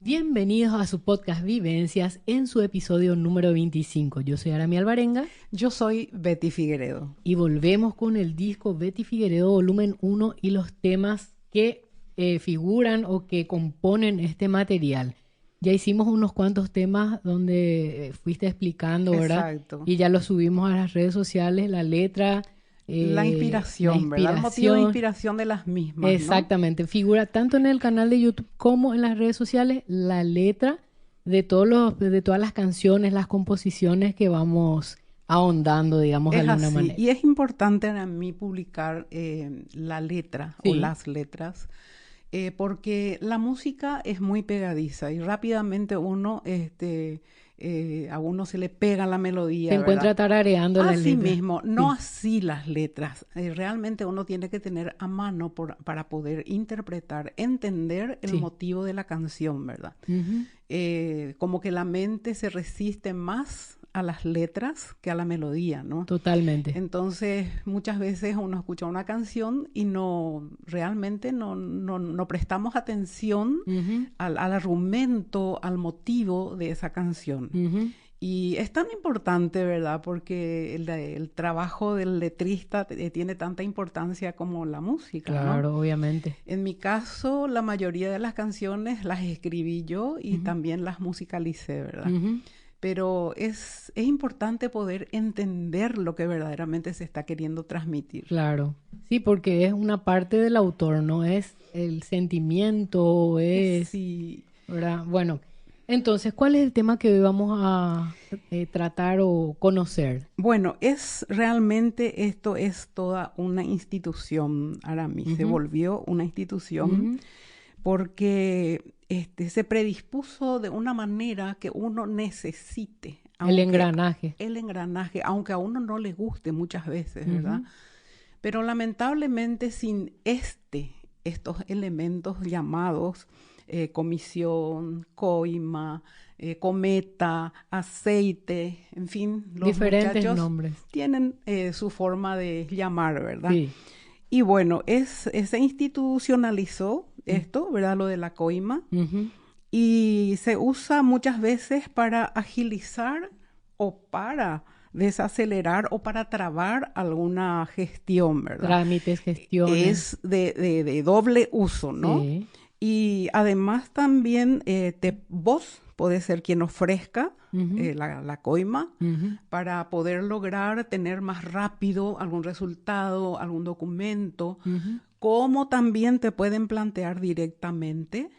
Bienvenidos a su podcast Vivencias en su episodio número 25. Yo soy Arami Alvarenga. Yo soy Betty Figueredo. Y volvemos con el disco Betty Figueredo volumen 1 y los temas que figuran o que componen este material. Ya hicimos unos cuantos temas donde fuiste explicando, ¿verdad? Exacto. Y ya los subimos a las redes sociales, la letra... la inspiración, ¿verdad? El motivo de inspiración de las mismas, exactamente. ¿No? Figura tanto en el canal de YouTube como en las redes sociales la letra de todas las canciones, las composiciones que vamos ahondando, digamos, de alguna manera. Y es importante para mí publicar la letra o las letras, porque la música es muy pegadiza y rápidamente uno... a uno se le pega la melodía. Se encuentra tarareando la letra. Así mismo, no así las letras. Realmente uno tiene que tener a mano para poder interpretar, entender el motivo de la canción, ¿verdad? Como que la mente se resiste más a las letras que a la melodía, ¿no? Totalmente. Entonces, muchas veces uno escucha una canción y realmente no prestamos atención al argumento, al motivo de esa canción. Y es tan importante, ¿verdad? Porque el trabajo del letrista tiene tanta importancia como la música, Claro, ¿no? obviamente. En mi caso, la mayoría de las canciones las escribí yo y también las musicalicé, ¿verdad? Pero es importante poder entender lo que verdaderamente se está queriendo transmitir. Claro. Sí, porque es una parte del autor, no es el sentimiento, es... Sí. ¿Verdad? Bueno, entonces, ¿cuál es el tema que hoy vamos a tratar o conocer? Bueno, realmente esto es toda una institución, Arami. Se volvió una institución porque... se predispuso de una manera que uno necesite. El engranaje. El engranaje, aunque a uno no le guste muchas veces, ¿verdad? Pero lamentablemente sin estos elementos llamados comisión, coima, cometa, aceite, en fin, los diferentes muchachos nombres tienen su forma de llamar, ¿verdad? Sí. Y bueno, se institucionalizó esto, ¿verdad? Lo de la coima. Y se usa muchas veces para agilizar o para desacelerar o para trabar alguna gestión, ¿verdad? Trámites, gestiones. Es de doble uso, ¿no? Sí. Y además también vos podés ser quien ofrezca la coima para poder lograr tener más rápido algún resultado, algún documento, como también te pueden plantear directamente,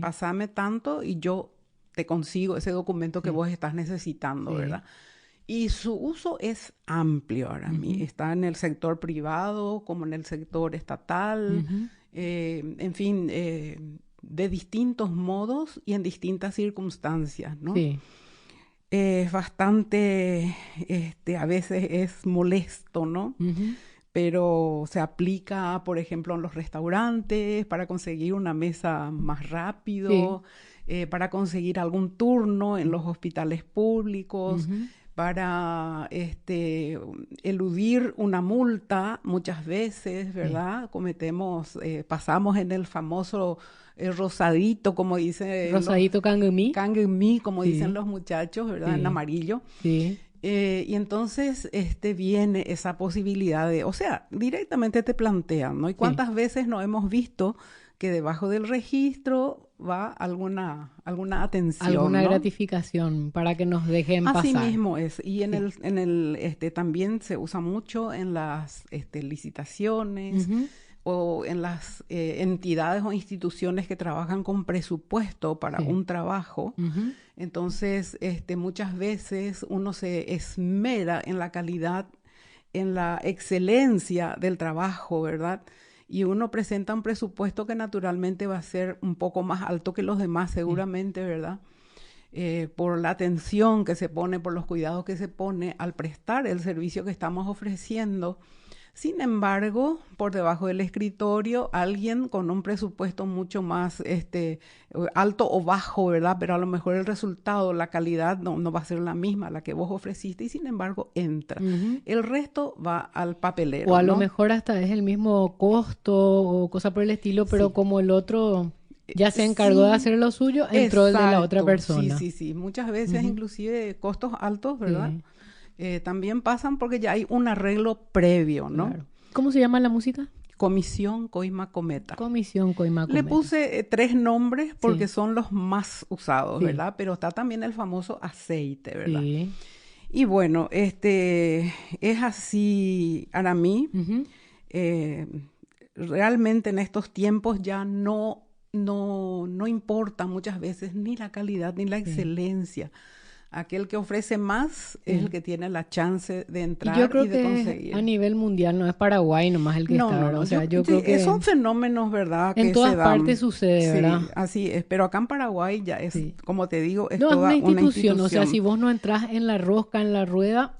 pásame tanto y yo te consigo ese documento que vos estás necesitando, ¿verdad? Y su uso es amplio ahora mismo. Está en el sector privado como en el sector estatal, en fin, de distintos modos y en distintas circunstancias, ¿no? Sí. Es bastante, a veces es molesto, ¿no? Pero se aplica, por ejemplo, en los restaurantes para conseguir una mesa más rápido, para conseguir algún turno en los hospitales públicos, para eludir una multa muchas veces, ¿verdad? Pasamos en el famoso rosadito, como dicen... Rosadito Kangumi. Kangumi, como dicen los muchachos, ¿verdad? En amarillo. Sí. Y entonces viene esa posibilidad o sea, directamente te plantean, ¿no? ¿Y cuántas veces no hemos visto que debajo del registro va alguna atención, alguna ¿no? gratificación para que nos dejen pasar? Así mismo es. Y también se usa mucho en las licitaciones o en las entidades o instituciones que trabajan con presupuesto para un trabajo. Entonces, muchas veces uno se esmera en la calidad, en la excelencia del trabajo, ¿verdad? Y uno presenta un presupuesto que naturalmente va a ser un poco más alto que los demás, seguramente, ¿verdad? Por la atención que se pone, por los cuidados que se pone al prestar el servicio que estamos ofreciendo. Sin embargo, por debajo del escritorio, alguien con un presupuesto mucho más alto o bajo, ¿verdad? Pero a lo mejor el resultado, la calidad no va a ser la misma, la que vos ofreciste, y sin embargo entra. El resto va al papelero, o a lo ¿no? mejor hasta es el mismo costo o cosa por el estilo, pero como el otro Ya se encargó de hacer lo suyo, entró el de la otra persona. Sí. Muchas veces, inclusive costos altos, ¿verdad? También pasan porque ya hay un arreglo previo, ¿no? Claro. ¿Cómo se llama la música? Comisión Coima Cometa. Comisión Coima Cometa. Le puse 3 nombres porque son los más usados, ¿verdad? Pero está también el famoso aceite, ¿verdad? Sí. Y bueno, es así, Aramí. Realmente en estos tiempos ya no importa muchas veces ni la calidad ni la excelencia. Aquel que ofrece más es el que tiene la chance de entrar yo creo y de que conseguir. A nivel mundial, no es Paraguay nomás el que está, ¿verdad? No. O sea, yo creo que son fenómenos, ¿verdad? En que todas se dan. partes sucede, ¿verdad? Sí, así es. Pero acá en Paraguay ya es, como te digo, es no, toda una institución. una institución. O sea, si vos no entras en la rosca, en la rueda,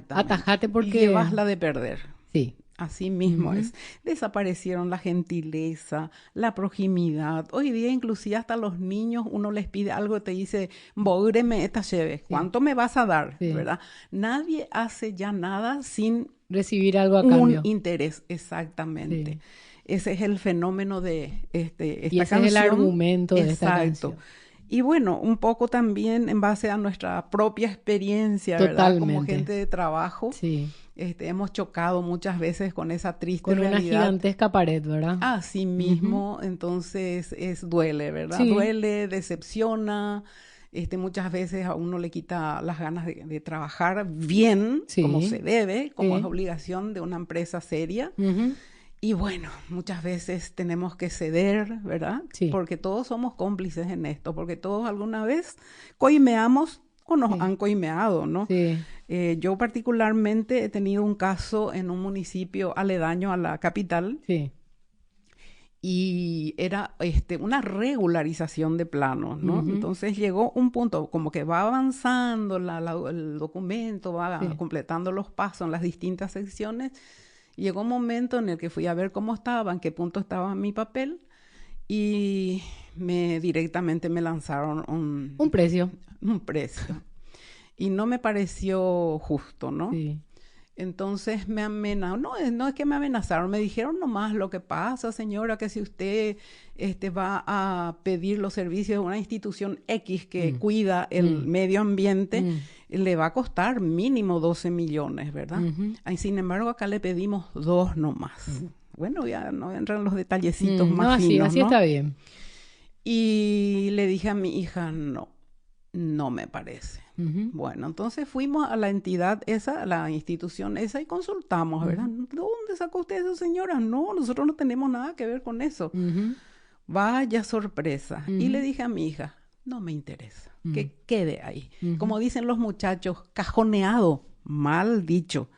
atajate porque... Y llevas la de perder. Sí. Así mismo es. Desaparecieron la gentileza, la proximidad. Hoy día inclusive hasta los niños uno les pide algo y te dice, bógreme esta cheve, ¿cuánto me vas a dar? ¿Verdad? Nadie hace ya nada sin recibir algo a cambio. Un interés, exactamente. Sí. Ese es el fenómeno de esta y ese canción. Es el argumento de esta canción. Y bueno, un poco también en base a nuestra propia experiencia, ¿verdad? Como gente de trabajo. Sí. Hemos chocado muchas veces con esa triste con realidad. Con una gigantesca pared, ¿verdad? Así mismo, entonces duele, ¿verdad? Sí. Duele, decepciona, muchas veces a uno le quita las ganas de trabajar bien, como se debe, como es obligación de una empresa seria. Y bueno, muchas veces tenemos que ceder, ¿verdad? Sí. Porque todos somos cómplices en esto, porque todos alguna vez coimeamos o nos han coimeado, ¿no? Sí. Yo particularmente he tenido un caso en un municipio aledaño a la capital. Sí. Y era una regularización de planos, ¿no? Entonces llegó un punto como que va avanzando el documento, va completando los pasos en las distintas secciones. Llegó un momento en el que fui a ver cómo estaba, en qué punto estaba mi papel y directamente me lanzaron un precio. Y no me pareció justo, ¿no? Sí. Entonces me amenazaron, no es que me amenazaron, me dijeron nomás lo que pasa, señora, que si usted va a pedir los servicios de una institución X que cuida el medio ambiente, le va a costar mínimo 12 millones, ¿verdad? Sin embargo, acá le pedimos 2 nomás. Bueno, ya no entran los detallecitos más finos, así está bien. Y le dije a mi hija, no me parece. Bueno, entonces fuimos a la entidad esa, a la institución esa y consultamos, ¿verdad? ¿Dónde sacó usted eso, señora? No, nosotros no tenemos nada que ver con eso. Vaya sorpresa. Y le dije a mi hija, no me interesa, que quede ahí. Como dicen los muchachos, cajoneado, mal dicho,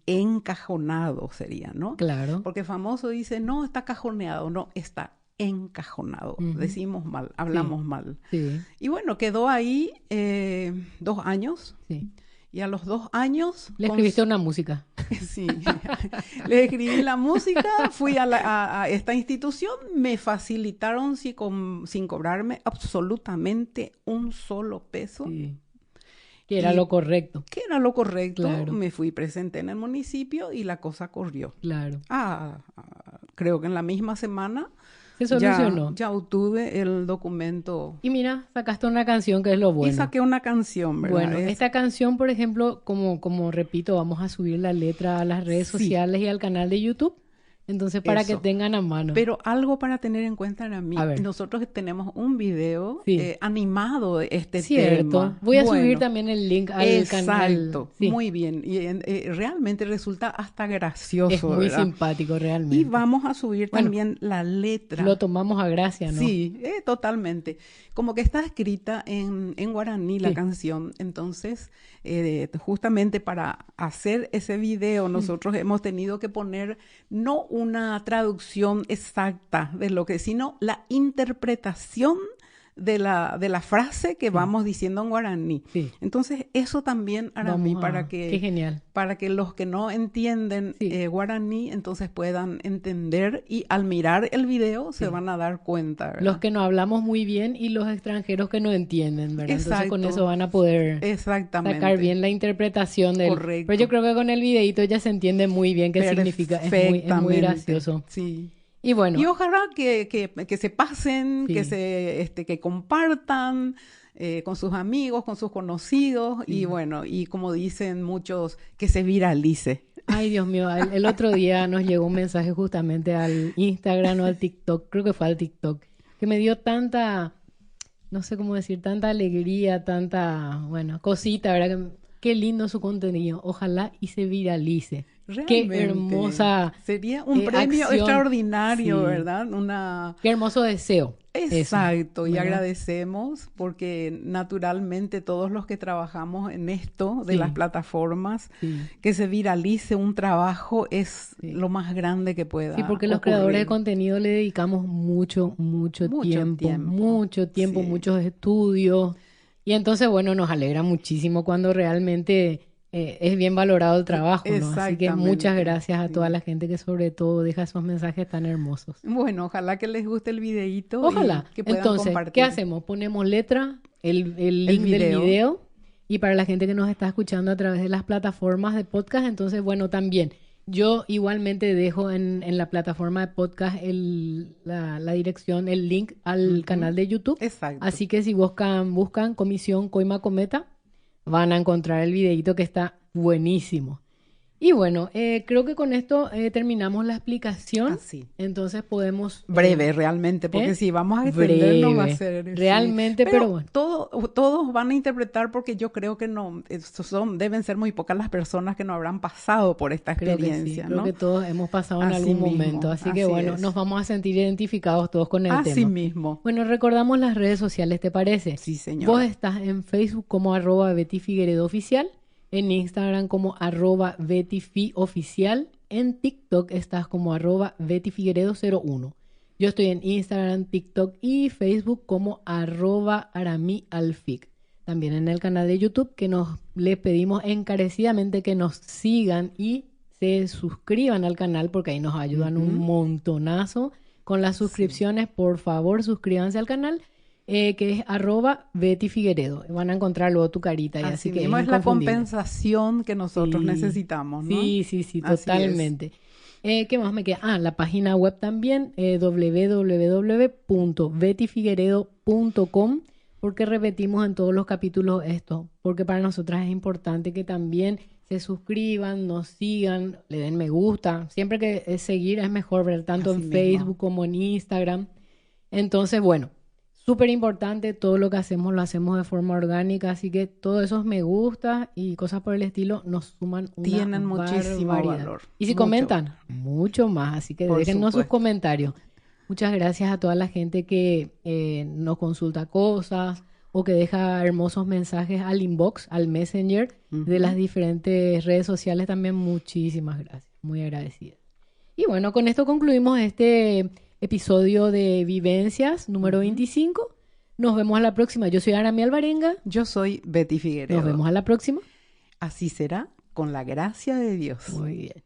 encajonado sería, ¿no? Claro. Porque famoso dice, no, está cajoneado, no, está encajonado, decimos mal, hablamos mal. Sí. Y bueno, quedó ahí 2 años. Sí. Y a los 2 años... Le escribiste una música. Sí. Le escribí la música, fui a esta institución, me facilitaron sin cobrarme absolutamente un solo peso. Sí. Que era lo correcto. Que era lo correcto. Claro. Me fui presente en el municipio y la cosa corrió. Claro. Creo que en la misma semana... Se solucionó. Ya obtuve el documento. Y mira, sacaste una canción que es lo bueno. Y saqué una canción, ¿verdad? Bueno, esta canción, por ejemplo, como repito, vamos a subir la letra a las redes sociales y al canal de YouTube. Entonces, para que tengan a mano. Pero algo para tener en cuenta era nosotros tenemos un video animado de este tema. Voy a subir también el link al canal. Exacto, muy bien. Y realmente resulta hasta gracioso, es muy simpático realmente. Y vamos a subir también la letra. Lo tomamos a gracia, ¿no? Sí, totalmente. Como que está escrita en guaraní la canción. Entonces, justamente para hacer ese video, nosotros hemos tenido que poner no una traducción exacta de lo que, sino la interpretación de la frase que vamos diciendo en guaraní. Sí. Entonces, eso también para mí, qué genial. Para que los que no entienden guaraní, entonces puedan entender y al mirar el video se van a dar cuenta, ¿verdad? Los que no hablamos muy bien y los extranjeros que no entienden, ¿verdad? Exacto. Entonces, con eso van a poder sacar bien la interpretación del... Correcto. Pero yo creo que con el videito ya se entiende muy bien qué significa. Es muy gracioso. Sí. Y bueno. Y ojalá que se pasen, Sí. que compartan con sus amigos, con sus conocidos, Sí. y bueno, y como dicen muchos, que se viralice. Ay, Dios mío, el otro día nos llegó un mensaje justamente al Instagram o al TikTok, creo que fue al TikTok, que me dio tanta, no sé cómo decir, tanta alegría, tanta, bueno, cosita, ¿verdad? Qué lindo su contenido. Ojalá y se viralice. Realmente. Qué hermosa Sería un premio acción. extraordinario, Sí. ¿verdad? Qué hermoso deseo. Exacto, Eso, y ¿verdad? agradecemos porque naturalmente todos los que trabajamos en esto de Sí. las plataformas, Sí. que se viralice un trabajo es Sí. lo más grande que pueda Sí, porque los ocurrir. creadores de contenido le dedicamos mucho tiempo, Sí. muchos estudios. Y entonces, bueno, nos alegra muchísimo cuando realmente es bien valorado el trabajo, ¿no? Así que muchas Exactamente, gracias a toda sí. la gente que sobre todo deja esos mensajes tan hermosos. Bueno, ojalá que les guste el videíto Ojalá. y que puedan Entonces, compartir ¿qué hacemos? Ponemos letra, el el link del video. video. Y para la gente que nos está escuchando a través de las plataformas de podcast, entonces, bueno, también yo igualmente dejo en la plataforma de podcast la dirección, el link al canal de YouTube. Exacto. Así que si buscan Comisión Coima Cometa, van a encontrar el videito que está buenísimo. Y bueno, creo que con esto terminamos la explicación. Así. Entonces podemos... Breve, realmente, porque ¿eh? si vamos a extendernos va a Breve. ser... sí. Realmente, pero bueno. Todos van a interpretar porque yo creo que no, deben ser muy pocas las personas que no habrán pasado por esta Creo que sí, experiencia, creo ¿no? que todos hemos pasado en Así algún mismo, momento, así que así bueno, es. nos vamos a sentir identificados todos con el Así tema. mismo. Bueno, recordamos las redes sociales, ¿te parece? Sí, señora. Vos estás en Facebook como @Betty Figueredo Oficial, en Instagram como @BettyFioficial, en TikTok estás como @Betty Figueredo 01. Yo estoy en Instagram, TikTok y Facebook como @AramiAlfic. También en el canal de YouTube que les pedimos encarecidamente que nos sigan y se suscriban al canal porque ahí nos ayudan un montonazo con las suscripciones. Por favor, suscríbanse al canal que es @Betty Figueredo. Van a encontrar luego tu carita. Así que mismo es la inconfundible. compensación que nosotros Sí. necesitamos, ¿no? Sí, Así es. totalmente. ¿Qué más me queda? La página web también, www.bettyfigueredo.com, porque repetimos en todos los capítulos esto, porque para nosotras es importante que también se suscriban, nos sigan, le den me gusta. Siempre que seguir es mejor, ver tanto Así en mismo. Facebook como en Instagram. Entonces, bueno, súper importante, todo lo que hacemos lo hacemos de forma orgánica, así que todos esos me gusta y cosas por el estilo nos suman una Tienen muchísimo barbaridad. valor. Y si Mucho. comentan, mucho más, así que Por déjennos sus supuesto. comentarios. Muchas gracias a toda la gente que nos consulta cosas o que deja hermosos mensajes al inbox, al Messenger de las diferentes redes sociales también. Muchísimas gracias, muy agradecidas. Y bueno, con esto concluimos este episodio de Vivencias número 25. Nos vemos a la próxima. Yo soy Arami Alvarenga. Yo soy Betty Figueredo. Nos vemos a la próxima. Así será, con la gracia de Dios. Muy bien.